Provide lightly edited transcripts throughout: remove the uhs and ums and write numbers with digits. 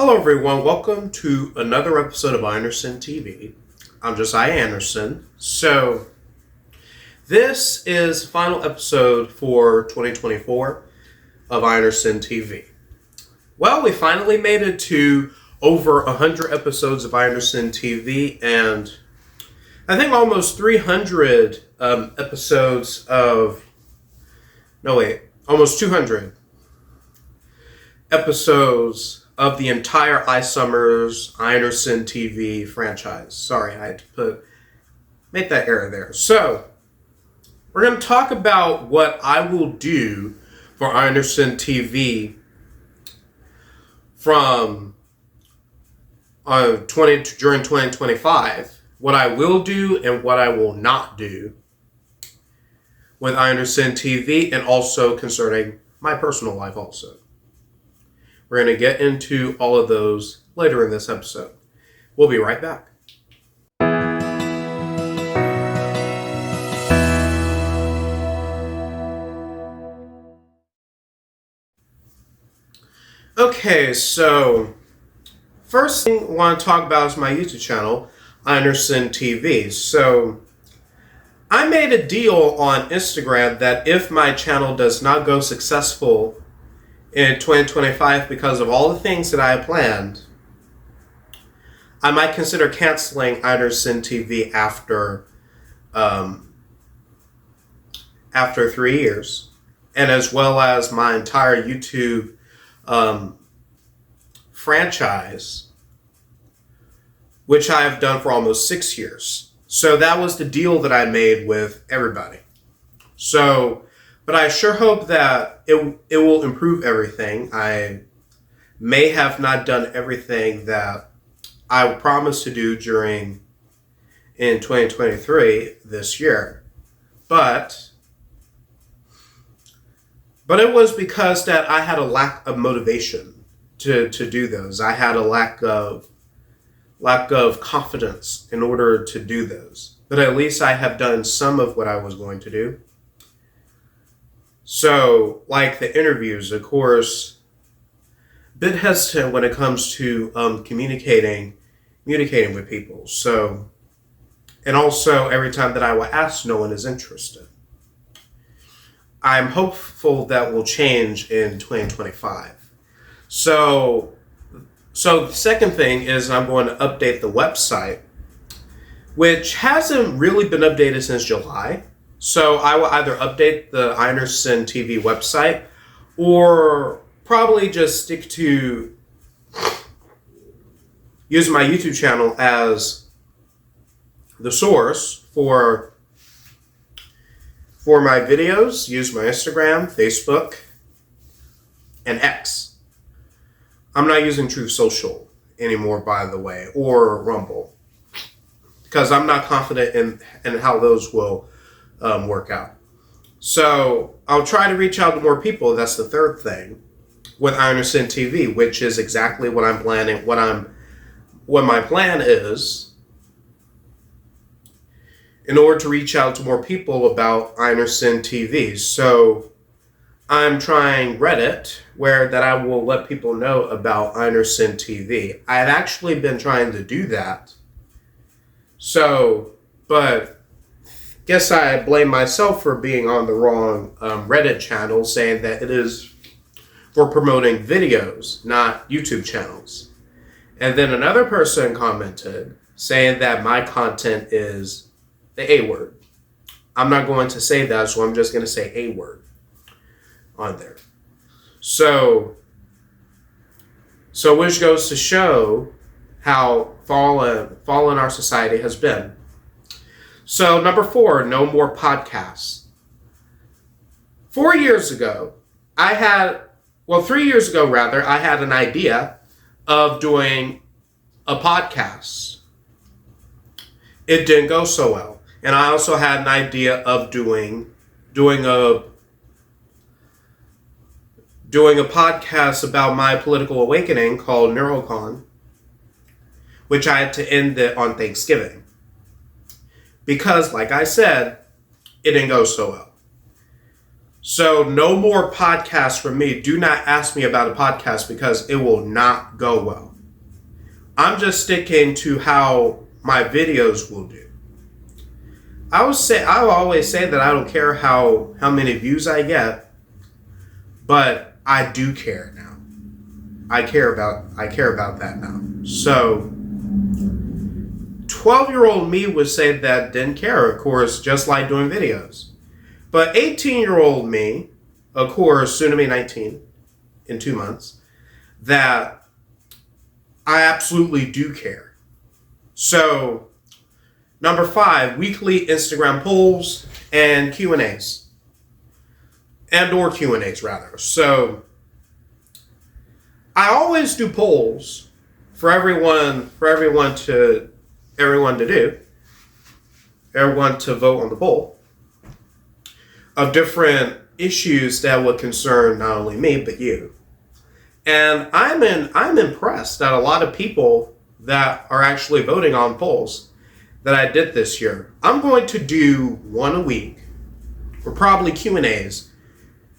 Hello everyone, welcome to another episode of Anderson TV. I'm Josiah Anderson. So, this is the final episode for 2024 of Anderson TV. Well, we finally made it to over 100 episodes of Anderson TV, and I think almost 300 episodes of... almost 200 episodes of the entire iSummers Anderson TV franchise. Sorry, I had to make that error there. So, we're going to talk about what I will do for Anderson TV from during 2025. What I will do and what I will not do with Anderson TV, and also concerning my personal life also. We're going to get into all of those later in this episode. We'll be right back. Okay, so first thing I want to talk about is my YouTube channel, Anderson TV. So I made a deal on Instagram that if my channel does not go successful in 2025 because of all the things that I have planned, I might consider canceling Anderson TV after 3 years, and as well as my entire YouTube franchise, which I have done for almost 6 years. So that was the deal that I made with everybody. But I sure hope that it will improve everything. I may have not done everything that I promised to do in 2023 this year. But it was because that I had a lack of motivation to do those. I had a lack of confidence in order to do those. But at least I have done some of what I was going to do. So, like the interviews, of course, a bit hesitant when it comes to communicating with people. So, and also every time that I will ask, no one is interested. I'm hopeful that will change in 2025. So the second thing is I'm going to update the website, which hasn't really been updated since July. So I will either update the Anderson TV website or probably just stick to use my YouTube channel as the source for my videos, use my Instagram, Facebook, and X. I'm not using Truth Social anymore, by the way, or Rumble, because I'm not confident in how those will work out. So I'll try to reach out to more people. That's the third thing with Anderson TV, which is exactly what I'm planning. What my plan is, in order to reach out to more people about Anderson TV. So I'm trying Reddit, where that I will let people know about Anderson TV. I've actually been trying to do that. But guess I blame myself for being on the wrong Reddit channel, saying that it is for promoting videos, not YouTube channels. And then another person commented saying that my content is the A word. I'm not going to say that, so I'm just going to say A word on there. So which goes to show how fallen our society has been. So, number 4, no more podcasts. 3 years ago, I had an idea of doing a podcast. It didn't go so well. And I also had an idea of doing a podcast about my political awakening called NeuroCon, which I had to end it on Thanksgiving. Because, like I said, it didn't go so well. So no more podcasts from me. Do not ask me about a podcast because it will not go well. I'm just sticking to how my videos will do. I will always say that I don't care how many views I get, but I do care now. I care about that now. So 12-year-old me would say that didn't care, of course, just like doing videos. But 18-year-old me, of course, soon to be 19 in 2 months, that I absolutely do care. So, number 5, weekly Instagram polls and Q&As. Or Q&As, rather. So, I always do polls for everyone to vote on the poll of different issues that would concern not only me but you. And I'm impressed that a lot of people that are actually voting on polls that I did this year. I'm going to do one a week, or probably Q&As,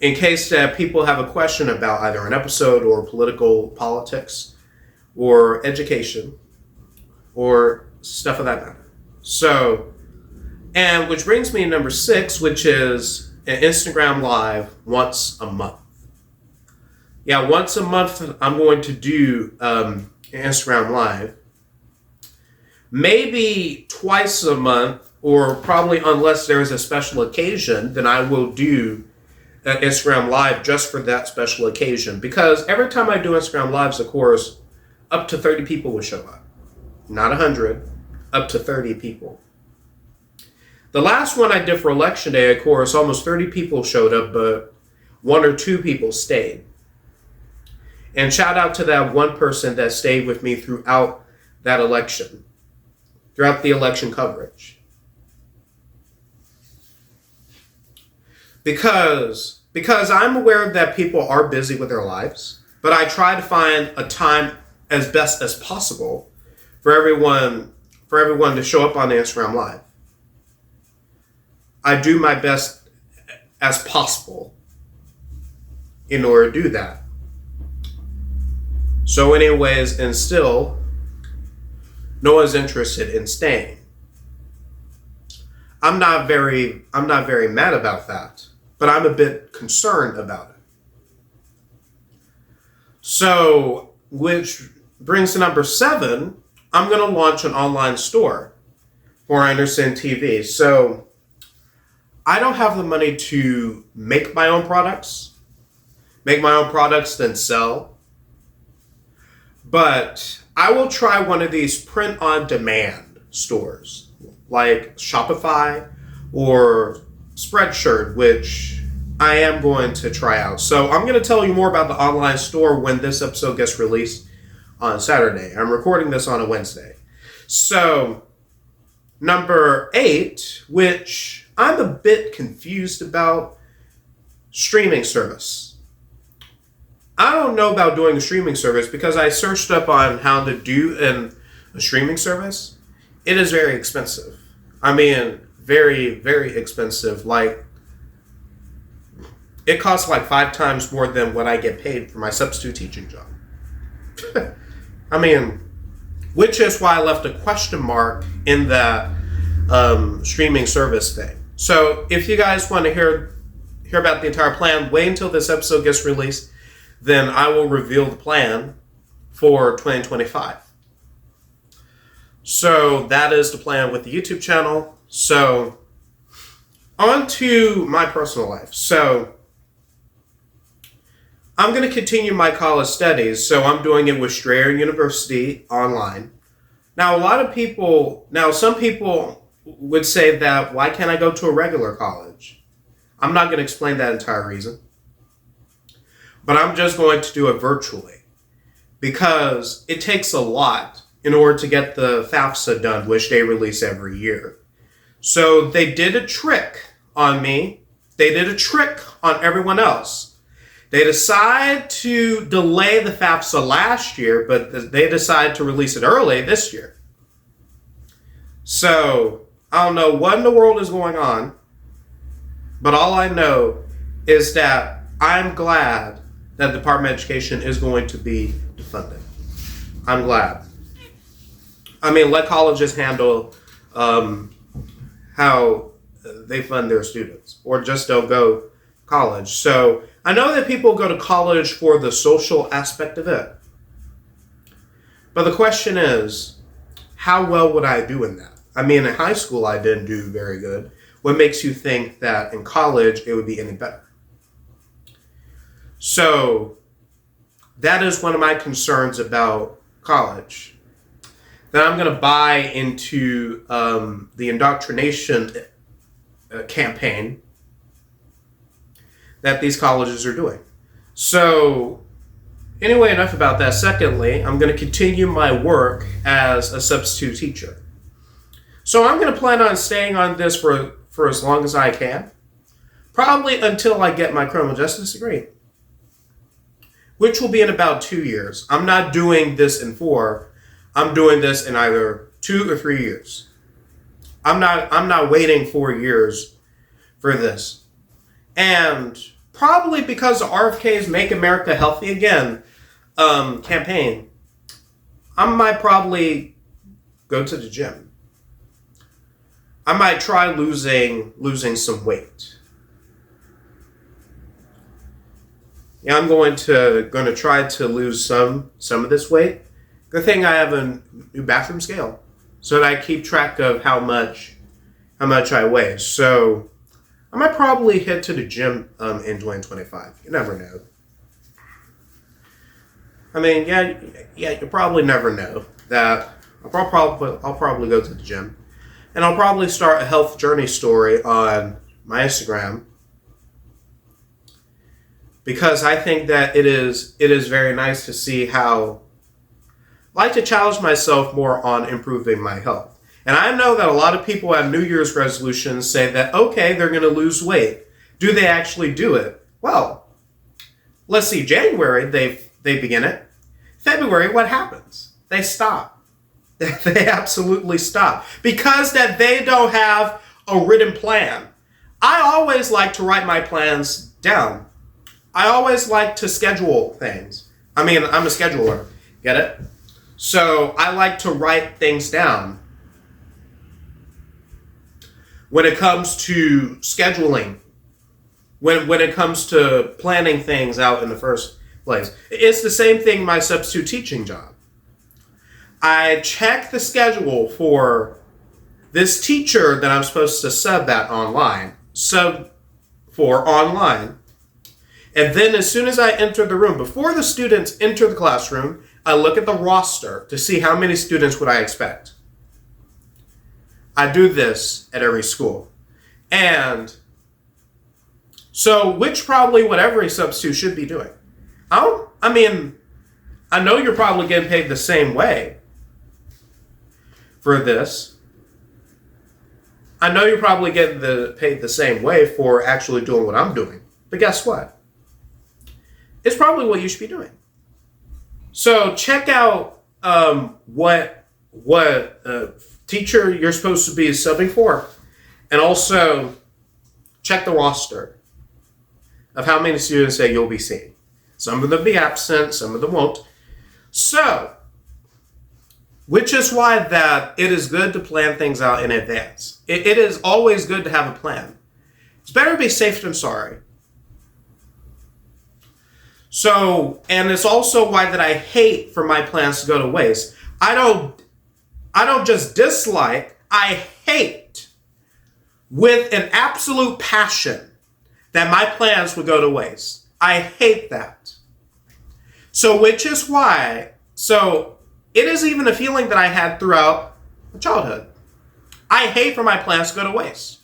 in case that people have a question about either an episode or politics or education or stuff of that matter. So, and which brings me to number 6, which is an Instagram Live once a month. Yeah, once a month I'm going to do an Instagram Live. Maybe twice a month, or probably unless there is a special occasion, then I will do an Instagram Live just for that special occasion. Because every time I do Instagram Lives, of course, up to 30 people will show up. Not 100, up to 30 people. The last one I did for Election Day, of course, almost 30 people showed up, but 1 or 2 people stayed. And shout out to that one person that stayed with me throughout that election, throughout the election coverage. Because I'm aware that people are busy with their lives, but I try to find a time as best as possible for everyone to show up on the Instagram Live. I do my best as possible in order to do that. So anyways, and still, no one's interested in staying. I'm not very mad about that, but I'm a bit concerned about it. So, which brings to number 7, I'm going to launch an online store for Anderson TV. So, I don't have the money to make my own products, then sell. But I will try one of these print-on-demand stores, like Shopify or Spreadshirt, which I am going to try out. So I'm going to tell you more about the online store when this episode gets released on Saturday. I'm recording this on a Wednesday. So, number 8, which I'm a bit confused about, streaming service. I don't know about doing a streaming service because I searched up on how to do a streaming service. It is very expensive. I mean, very, very expensive. Like, it costs like 5 times more than what I get paid for my substitute teaching job. I mean, which is why I left a question mark in that streaming service thing. So if you guys want to hear about the entire plan, wait until this episode gets released. Then I will reveal the plan for 2025. So that is the plan with the YouTube channel. So on to my personal life. So I'm going to continue my college studies. So I'm doing it with Strayer University online. Now, some people would say that, why can't I go to a regular college? I'm not going to explain that entire reason. But I'm just going to do it virtually because it takes a lot in order to get the FAFSA done, which they release every year. So they did a trick on me. They did a trick on everyone else. They decided to delay the FAFSA last year, but they decided to release it early this year. So I don't know what in the world is going on, but all I know is that I'm glad that the Department of Education is going to be defunded. I'm glad. I mean, let colleges handle how they fund their students, or just don't go college. So I know that people go to college for the social aspect of it. But the question is, how well would I do in that? I mean, in high school, I didn't do very good. What makes you think that in college it would be any better? So that is one of my concerns about college. That I'm going to buy into the indoctrination campaign that these colleges are doing. So anyway, enough about that. Secondly, I'm going to continue my work as a substitute teacher. So I'm going to plan on staying on this for as long as I can. Probably until I get my criminal justice degree, which will be in about 2 years. I'm not doing this in 4. I'm doing this in either 2 or 3 years. I'm not waiting 4 years for this. And probably because of RFK's Make America Healthy Again campaign, I might probably go to the gym. I might try losing some weight. Yeah, I'm going to try to lose some of this weight. Good thing I have a new bathroom scale, so that I keep track of how much I weigh. So I might probably head to the gym in 2025. You never know. I mean, yeah, you probably never know that. I'll probably go to the gym, and I'll probably start a health journey story on my Instagram, because I think that it is very nice to see how I like to challenge myself more on improving my health. And I know that a lot of people have New Year's resolutions, say that, okay, they're going to lose weight. Do they actually do it? Well, let's see. January, they begin it. February, what happens? They stop. They absolutely stop. Because that they don't have a written plan. I always like to write my plans down. I always like to schedule things. I mean, I'm a scheduler. Get it? So I like to write things down. When it comes to scheduling, when it comes to planning things out in the first place. It's the same thing my substitute teaching job. I check the schedule for this teacher that I'm supposed to sub for online. And then as soon as I enter the room, before the students enter the classroom, I look at the roster to see how many students would I expect. I do this at every school. And so, which probably what every substitute should be doing. I know you're probably getting paid the same way for this. I know you're probably getting paid the same way for actually doing what I'm doing. But guess what? It's probably what you should be doing. So check out what teacher you're supposed to be subbing for, and also check the roster of how many students that you'll be seeing. Some of them be absent, some of them won't. So, which is why that it is good to plan things out in advance. It is always good to have a plan. It's better to be safe than sorry. So, and it's also why that I hate for my plans to go to waste. I don't just dislike, I hate with an absolute passion that my plans would go to waste. I hate that. So, which is why, it is even a feeling that I had throughout my childhood. I hate for my plans to go to waste.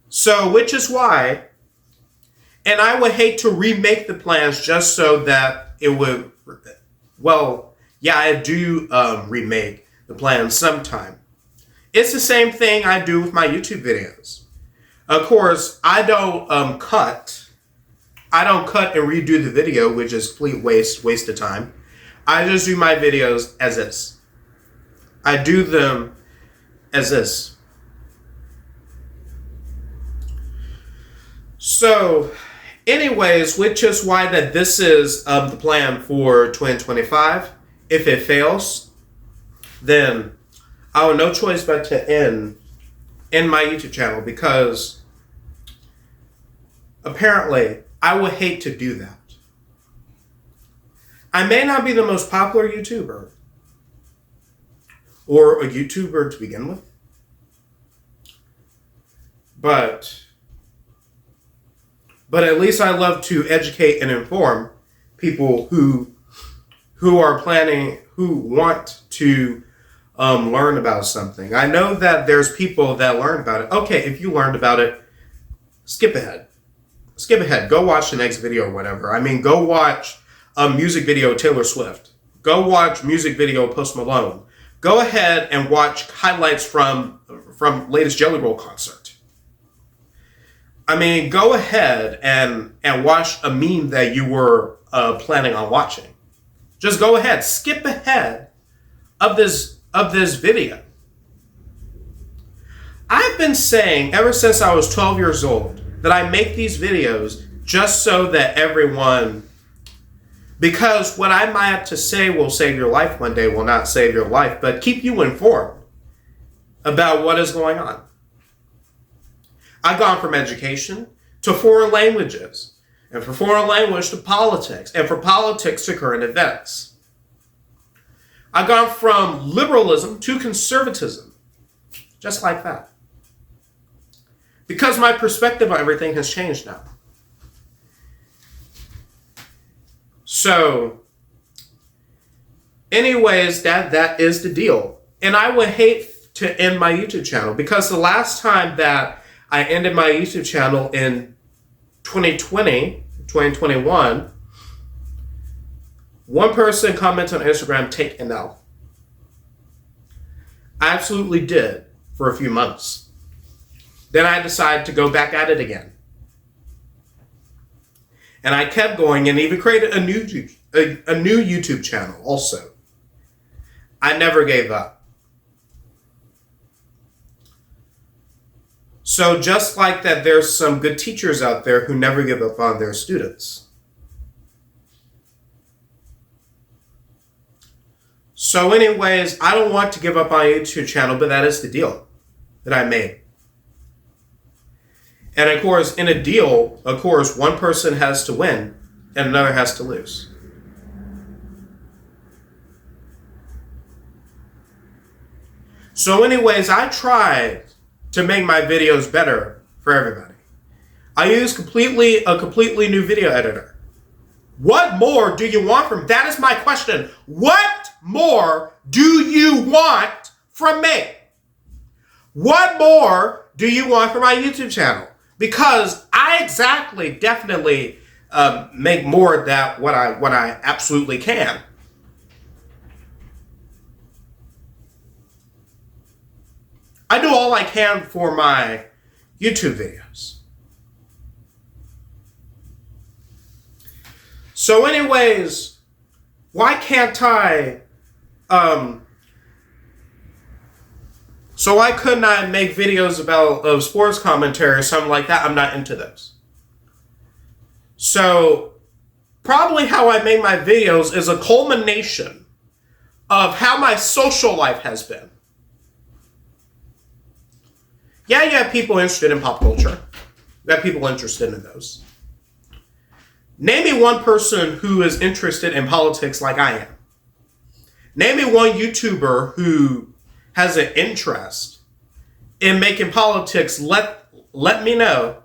So, which is why, and I would hate to remake the plans just so that it would, I do remake the plans sometime. It's the same thing I do with my YouTube videos. Of course, I don't cut and redo the video, which is complete waste of time. I just do my videos as is. I do them as is. So, anyways, which is why that this is the plan for 2025. If it fails, then I have no choice but to end my YouTube channel, because apparently I would hate to do that. I may not be the most popular YouTuber, or a YouTuber to begin with, but at least I love to educate and inform people who want to learn about something. I know that there's people that learn about it. Okay, if you learned about it, skip ahead. Go watch the next video or whatever. I mean, go watch a music video of Taylor Swift. Go watch music video of Post Malone. Go ahead and watch highlights from latest Jelly Roll concert. I mean, go ahead and watch a meme that you were planning on watching. Just go ahead. Skip ahead of this video. I've been saying ever since I was 12 years old that I make these videos just so that everyone, because what I might have to say will save your life one day will not save your life, but keep you informed about what is going on. I've gone from education to foreign languages, and from foreign language to politics, and from politics to current events. I've gone from liberalism to conservatism, just like that. Because my perspective on everything has changed now. So, anyways, that is the deal. And I would hate to end my YouTube channel, because the last time that I ended my YouTube channel in 2021, one person commented on Instagram, "Take an L." I absolutely did for a few months. Then I decided to go back at it again. And I kept going and even created a new YouTube channel also. I never gave up. So just like that, there's some good teachers out there who never give up on their students. So anyways, I don't want to give up my YouTube channel, but that is the deal that I made. And of course, in a deal, of course, one person has to win and another has to lose. So anyways, I tried to make my videos better for everybody. I use a completely new video editor. What more do you want from me? That is my question. What more do you want from me? What more do you want from my YouTube channel? Because I definitely make more than what I absolutely can. I do all I can for my YouTube videos. So anyways, why couldn't I make videos of sports commentary or something like that? I'm not into those. So probably how I make my videos is a culmination of how my social life has been. Yeah, you have people interested in pop culture. You have people interested in those. Name me one person who is interested in politics like I am. Name me one YouTuber who has an interest in making politics. Let me know.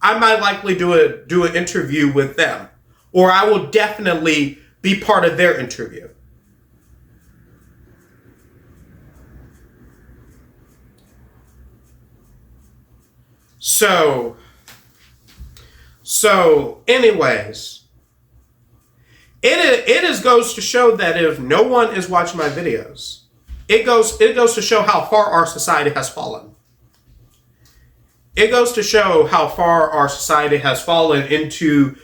I might likely do an interview with them, or I will definitely be part of their interview. So anyways, it goes to show that if no one is watching my videos, it goes to show how far our society has fallen. It goes to show how far our society has fallen into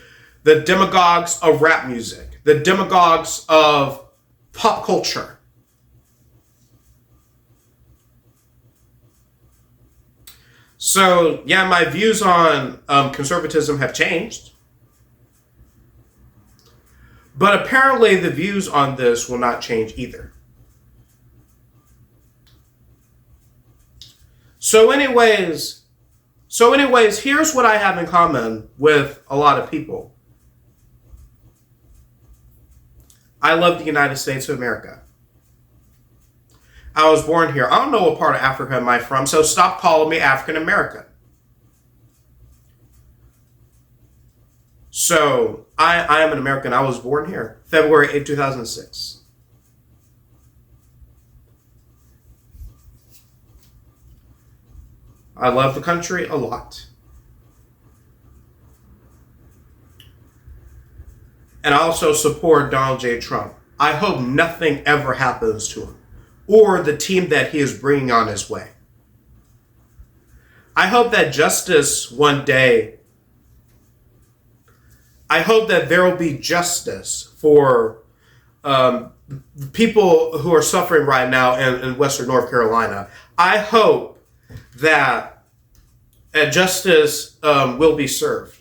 the demagogues of rap music, the demagogues of pop culture. So, yeah, my views on conservatism have changed. But apparently the views on this will not change either. So anyways, here's what I have in common with a lot of people. I love the United States of America. I was born here. I don't know what part of Africa am I from, so stop calling me African American. So, I am an American. I was born here, February 8, 2006. I love the country a lot. And I also support Donald J. Trump. I hope nothing ever happens to him or the team that he is bringing on his way. I hope that justice one day, I hope that there will be justice for people who are suffering right now in Western North Carolina. I hope that justice will be served.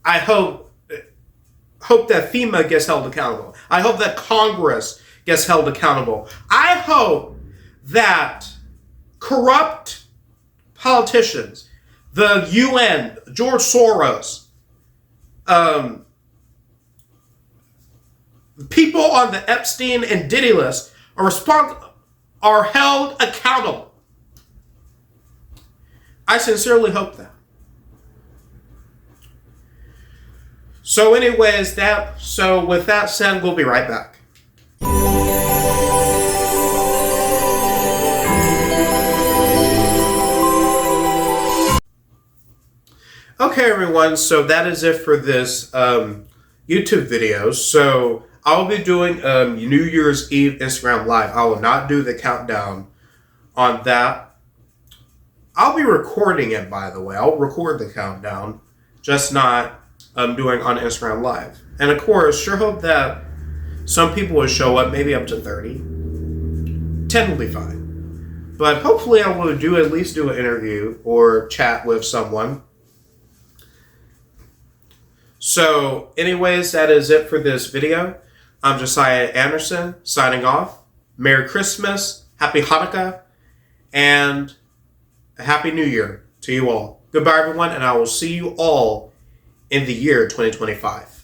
I hope that FEMA gets held accountable. I hope that Congress gets held accountable. I hope that corrupt politicians, the UN, George Soros, people on the Epstein and Diddy list are held accountable. I sincerely hope that. So anyways, with that said, we'll be right back. Okay, everyone, so that is it for this YouTube video. So I'll be doing New Year's Eve Instagram Live. I will not do the countdown on that. I'll be recording it, by the way. I'll record the countdown, just not doing on Instagram Live. And of course, sure hope that some people will show up, maybe up to 30. 10 will be fine. But hopefully I will at least do an interview or chat with someone. So anyways, that is it for this video. I'm Josiah Anderson, signing off. Merry Christmas, Happy Hanukkah, and a Happy New Year to you all. Goodbye, everyone, and I will see you all in the year 2025.